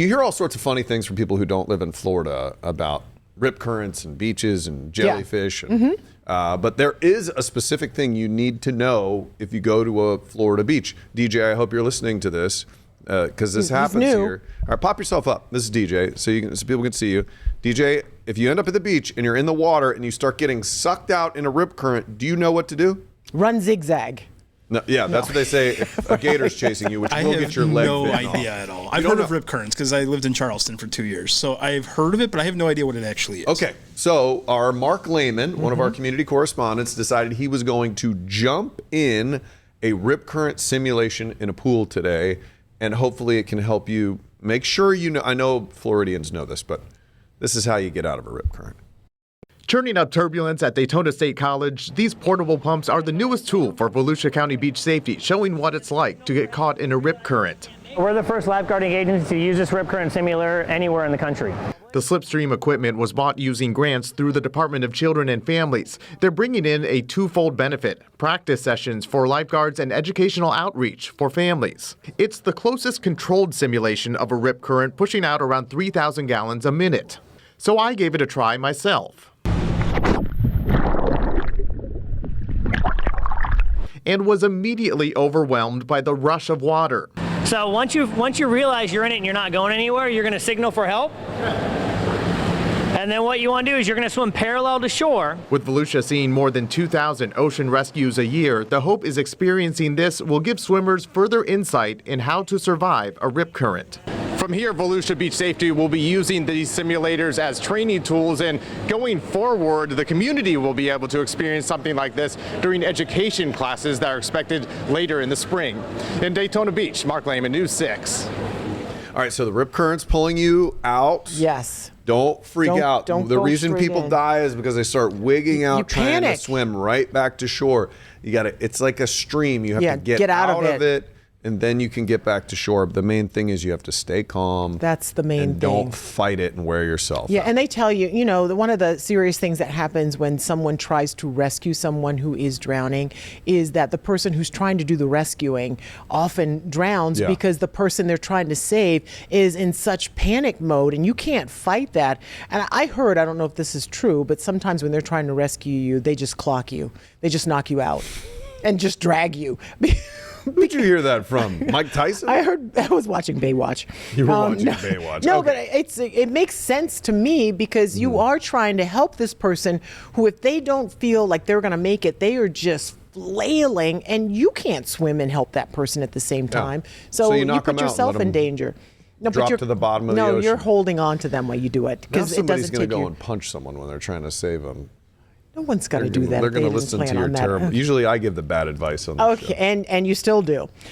You hear all sorts of funny things from people who don't live in Florida about rip currents and beaches and jellyfish. And, but there is a specific thing you need to know if you go to a Florida beach. DJ, I hope you're listening to this because this happens here. All right, pop yourself up. This is DJ, so people can see you. DJ, if you end up at the beach and you're in the water and you start getting sucked out in a rip current, do you know what to do? Run zigzag. No, that's what they say if a gator's chasing you, which will get your leg bitten off. I have no idea at all. I've heard of rip currents because I lived in Charleston for 2 years. So I've heard of it, but I have no idea what it actually is. Okay, so our Mark Lehman, one of our community correspondents, decided he was going to jump in a rip current simulation in a pool today, and hopefully it can help you make sure you know. I know Floridians know this, but this is how you get out of a rip current. Churning up turbulence at Daytona State College, these portable pumps are the newest tool for Volusia County beach safety, showing what it's like to get caught in a rip current. We're the first lifeguarding agency to use this rip current simulator anywhere in the country. The Slipstream equipment was bought using grants through the Department of Children and Families. They're bringing in a twofold benefit: practice sessions for lifeguards and educational outreach for families. It's the closest controlled simulation of a rip current, pushing out around 3,000 gallons a minute. So I gave it a try myself, and was immediately overwhelmed by the rush of water. So once you realize you're in it and you're not going anywhere, you're going to signal for help. And then what you want to do is you're going to swim parallel to shore. With Volusia seeing more than 2,000 ocean rescues a year, the hope is experiencing this will give swimmers further insight in how to survive a rip current. From here, Volusia Beach Safety will be using these simulators as training tools, and going forward, the community will be able to experience something like this during education classes that are expected later in the spring. In Daytona Beach, Mark Lehman, News 6. All right, so the rip current's pulling you out. Yes. Don't freak out. The reason people die is because they start wigging out, trying to swim right back to shore. It's like a stream. You have to get out of it. And then you can get back to shore. The main thing is you have to stay calm. That's the main thing. Don't fight it and wear yourself out. And they tell you, one of the serious things that happens when someone tries to rescue someone who is drowning is that the person who's trying to do the rescuing often drowns because the person they're trying to save is in such panic mode, and you can't fight that. And I heard, I don't know if this is true, but sometimes when they're trying to rescue you, they just clock you. They just knock you out and just drag you. Who'd you hear that from? Mike Tyson? I was watching Baywatch. You were watching Baywatch. No, but it makes sense to me because you are trying to help this person who, if they don't feel like they're going to make it, they are just flailing, and you can't swim and help that person at the same time. So you put yourself in danger. No, drop to the bottom of the ocean. No, you're holding on to them while you do it. Now somebody's going to go and punch someone when they're trying to save them. No one's going to do that. They're going to listen to your terrible. Usually I give the bad advice on the show. And you still do.